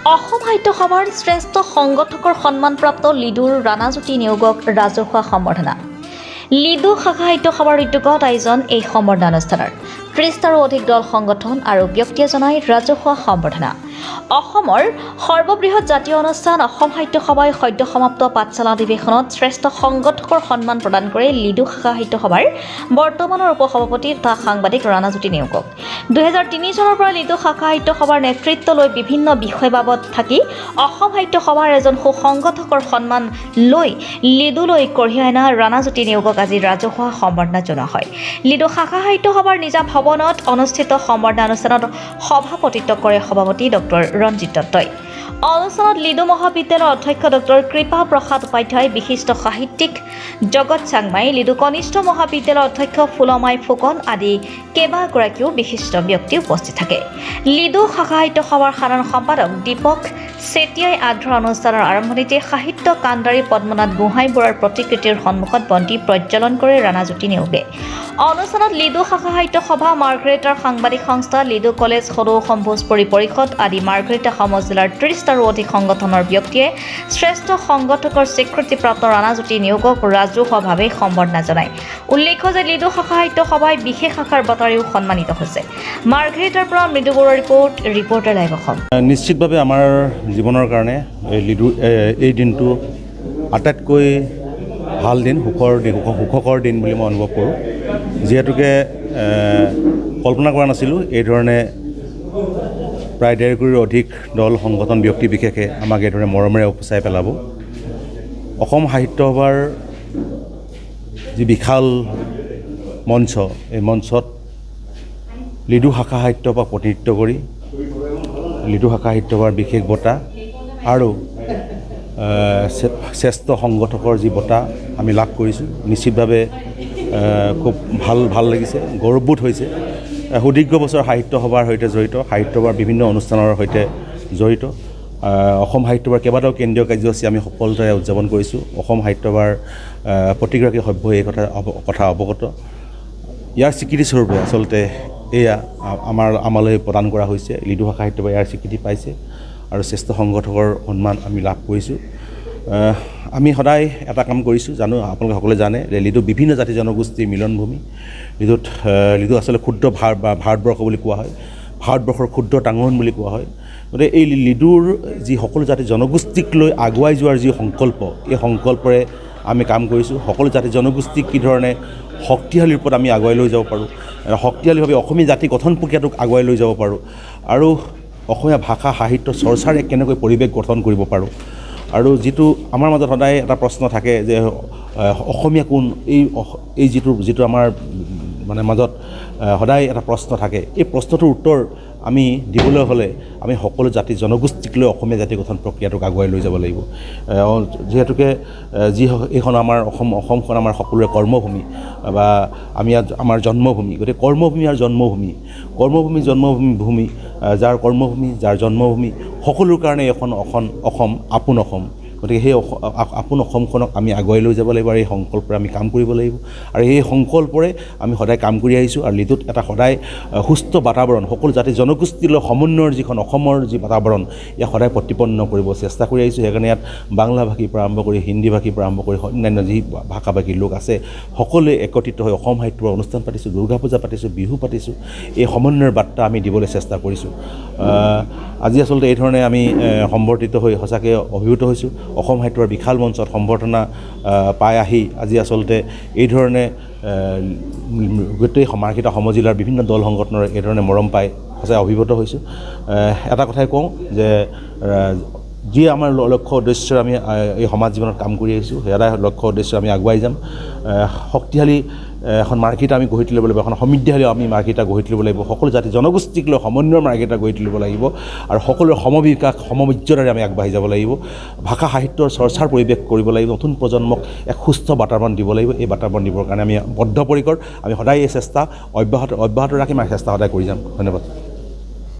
অসম সাহিত্য সভাৰ শ্ৰেষ্ঠ সংগঠকৰ সন্মানপ্ৰাপ্ত লিডুৰ ৰাণাজ্যোতি নেওগক ৰাজহুৱা সম্বৰ্ধনা। লিডু শাখা সাহিত্য সভাৰ উদ্যোগত আয়োজন এই সম্বৰ্ধনা অনুষ্ঠানৰ ৩০টাৰো অধিক দল সংগঠন আৰু ব্যক্তিয়ে জনাই ৰাজহুৱা সম্বৰ্ধনা। অসমৰ সৰ্ববৃহৎ জাতীয় অনুষ্ঠান অসম সাহিত্য সভাই সদ্য সমাপ্ত পাঠশালা অধিৱেশনত শ্ৰেষ্ঠ সংগঠকৰ সন্মান প্ৰদান কৰে লিডু শাখা সাহিত্য সভাৰ বৰ্তমানৰ উপসভাপতি তথা সাংবাদিক ৰাণাজ্যোতি নেওগক। ২০০৩ চনৰ পৰা লিডু শাখা সাহিত্য সভাৰ নেতৃত্ব লৈ বিভিন্ন বিষয় বাবদ থাকি অসম সাহিত্য সভাৰ এজন সুসংগঠকৰ সন্মান লৈ লিডুলৈ কঢ়িয়াই অনা ৰাণাজ্যোতি নেওগক আজি ৰাজহুৱা সম্বৰ্ধনা জনোৱা হয়। লিডু শাখা সাহিত্য সভাৰ নিজা ভৱনত অনুষ্ঠিত সম্বৰ্ধনা অনুষ্ঠানত সভাপতিত্ব কৰে সভাপতি ডক্টৰ ৰঞ্জিত দত্তই। অনুষ্ঠানত লিডু মহাবিদ্যালয়ৰ অধ্যক্ষ ডক্টৰ কৃপা প্ৰসাদ উপাধ্যায়, বিশিষ্ট সাহিত্যিক জগত চাংমাই, লিডু কনিষ্ঠ মহাবিদ্যালয়ৰ অধ্যক্ষ ফুলমাই ফুকন আদি কেইবাগৰাকীও বিশিষ্ট ব্যক্তি উপস্থিত থাকে। লিডু শাখা সাহিত্য সভাৰ সাধাৰণ সম্পাদক দীপক চেতিয়াই আগধৰা অনুষ্ঠানৰ আৰম্ভণিতে সাহিত্য কাণ্ডাৰী পদ্মনাথ গোহাঁই বৰুৱাৰ প্ৰতিকৃতিৰ সন্মুখত বন্তি প্ৰজ্বলন কৰে ৰাণাজ্যোতি নেওগে। অনুষ্ঠানত লিডু শাখা সাহিত্য সভা, মাৰ্ঘেৰিটাৰ সাংবাদিক সংস্থা, লিডু কলেজ, সদৌ অসম ভোজপুৰী পৰিষদ আদি মাৰ্ঘেৰিটা সমজিলাৰ ৩০টাৰো অধিক সংগঠনৰ ব্যক্তিয়ে শ্ৰেষ্ঠ সংগঠকৰ স্বীকৃতিপ্ৰাপ্ত ৰাণাজ্যোতি নেওগক ৰাজহুৱাভাৱে সম্বৰ্ধনা জনায়। উল্লেখ্য যে লিডু শাখা সাহিত্য সভাই বিশেষ শাখাৰ বঁটাৰেও সন্মানিত হৈছে। মাৰ্ঘেৰিটাৰ পৰা মৃদু বৰুৱাৰ ৰিপৰ্টাৰ লাইভ অসম। নিশ্চিতভাৱে আমাৰ জীৱনৰ কাৰণে এই দিনটো আটাইতকৈ ভাল দিন, সুখকৰ দিন বুলি মই অনুভৱ কৰোঁ। যিহেতুকে কল্পনা কৰা নাছিলোঁ এইধৰণে প্ৰায় ১.৫ কোটিৰ অধিক দল সংগঠন ব্যক্তি বিশেষে আমাক এইধৰণে মৰমেৰে উপচাই পেলাব। অসম সাহিত্য সভাৰ যি বিশাল মঞ্চ, এই মঞ্চত লিডু শাখা সাহিত্য সভাক প্ৰতিনিধিত্ব কৰি লিডু শাখা সাহিত্য সভাৰ বিশেষ বঁটা আৰু শ্ৰেষ্ঠ সংগঠকৰ যি বঁটা আমি লাভ কৰিছোঁ, নিশ্চিতভাৱে খুব ভাল লাগিছে, গৌৰৱবোধ হৈছে। সুদীৰ্ঘ বছৰ সাহিত্য সভাৰ সৈতে জড়িত, সাহিত্য সভাৰ বিভিন্ন অনুষ্ঠানৰ সৈতে জড়িত। অসম সাহিত্য সভাৰ কেইবাটাও কেন্দ্ৰীয় কাৰ্যসূচী আমি সফলতাৰে উদযাপন কৰিছোঁ। অসম সাহিত্য সভাৰ প্ৰতিগৰাকী সভ্যই এই কথা অৱগত। ইয়াৰ স্বীকৃতিস্বৰূপে আচলতে এয়া আমালৈ প্ৰদান কৰা হৈছে। লিডু শাখা সাহিত্য সভাই ইয়াৰ স্বীকৃতি পাইছে আৰু শ্ৰেষ্ঠ সংগঠকৰ সন্মান আমি লাভ কৰিছোঁ। আমি সদায় এটা কাম কৰিছোঁ, জানো আপোনালোকে সকলোৱে জানে যে লিডু বিভিন্ন জাতি জনগোষ্ঠীৰ মিলনভূমি। লিডু আচলতে ক্ষুদ্ৰ ভাৰতবৰ্ষ বুলি কোৱা হয়, ভাৰতবৰ্ষৰ ক্ষুদ্ৰ টাঙন বুলি কোৱা হয়। গতিকে এই লিডুৰ যি সকলো জাতি জনগোষ্ঠীক লৈ আগুৱাই যোৱাৰ যি সংকল্প, এই সংকল্পৰে আমি কাম কৰিছোঁ। সকলো জাতি জনগোষ্ঠীক কি ধৰণে শক্তিশালী ৰূপত আমি আগুৱাই লৈ যাব পাৰোঁ, শক্তিশালীভাৱে অসমীয়া জাতি গঠন প্ৰক্ৰিয়াটোক আগুৱাই লৈ যাব পাৰোঁ, আৰু অসমীয়া ভাষা সাহিত্য চৰ্চাৰে কেনেকৈ পৰিৱেশ গঠন কৰিব পাৰোঁ। আৰু যিটো আমাৰ মাজত সদায় এটা প্ৰশ্ন থাকে যে অসমীয়া কোন, এই যিটো আমাৰ মাজত সদায় এটা প্ৰশ্ন থাকে, এই প্ৰশ্নটোৰ উত্তৰ আমি দিবলৈ হ'লে আমি সকলো জাতি জনগোষ্ঠীক লৈ অসমীয়া জাতি গঠন প্ৰক্ৰিয়াটোক আগুৱাই লৈ যাব লাগিব। যিহেতুকে এইখন আমাৰ অসমখন আমাৰ সকলোৰে কৰ্মভূমি বা আমাৰ জন্মভূমি। গতিকে কৰ্মভূমি আৰু জন্মভূমি, জন্মভূমি যাৰ কৰ্মভূমি, যাৰ জন্মভূমি, সকলোৰ কাৰণে এখন অসম আপোন অসম। গতিকে সেই আপোন অসমখনক আমি আগুৱাই লৈ যাব লাগিব আৰু এই সংকল্পৰে আমি কাম কৰিব লাগিব। আৰু এই সংকল্পৰে আমি সদায় কাম কৰি আহিছোঁ। আৰু লিডুত এটা সদায় সুস্থ বাতাবৰণ, সকলো জাতি জনগোষ্ঠীলৈ সমন্বয়ৰ যিখন অসমৰ যি বাতাবৰণ, ইয়াক সদায় প্ৰতিপন্ন কৰিব চেষ্টা কৰি আহিছোঁ। সেইকাৰণে ইয়াত বাংলা ভাষীৰ পৰা আৰম্ভ কৰি হিন্দী ভাষীৰ পৰা আৰম্ভ কৰি অন্যান্য যি ভাষাভাষীৰ লোক আছে সকলোৱে একত্ৰিত হৈ অসম সাহিত্যৰ অনুষ্ঠান পাতিছোঁ, দুৰ্গা পূজা পাতিছোঁ, বিহু পাতিছোঁ। এই সমন্বয়ৰ বাৰ্তা আমি দিবলৈ চেষ্টা কৰিছোঁ। আজি আচলতে এইধৰণে আমি সম্বৰ্ধিত হৈ সঁচাকৈ অভিভূত হৈছোঁ। অসম সাহিত্যৰ বিশাল মঞ্চত সম্বৰ্ধনা পাই আহি আজি আচলতে এইধৰণে গোটেই মাৰ্ঘেৰিটা সমজিলাৰ বিভিন্ন দল সংগঠনৰ এইধৰণে মৰম পাই সঁচাই অভিভূত হৈছোঁ। এটা কথাই কওঁ যে যি আমাৰ লক্ষ্য উদ্দেশ্যৰে আমি এই সমাজ জীৱনত কাম কৰি আহিছোঁ, সেয়াই লক্ষ্য উদ্দেশ্যৰে আমি আগুৱাই যাম। শক্তিশালী এখন মাৰ্ঘেৰিটা আমি গঢ়ি তুলিব লাগিব, এখন সমৃদ্ধিশালী আমি মাৰ্ঘেৰিটা গঢ়ি তুলিব লাগিব। সকলো জাতি জনগোষ্ঠীক লৈ সমন্বয়ৰ মাৰ্ঘেৰিটা গঢ়ি তুলিব লাগিব আৰু সকলোৰে সমবিকাশ সমমৰ্যাদাৰে আমি আগবাঢ়ি যাব লাগিব। ভাষা সাহিত্যৰ চৰ্চাৰ পৰিৱেশ কৰিব লাগিব, নতুন প্ৰজন্মক এক সুস্থ বাতাবৰণ দিব লাগিব। এই বাতাবৰণ দিবৰ কাৰণে আমি বদ্ধপৰিকৰ, আমি সদায় এই চেষ্টা অব্যাহত ৰাখিম আৰু চেষ্টা সদায় কৰি যাম। ধন্যবাদ।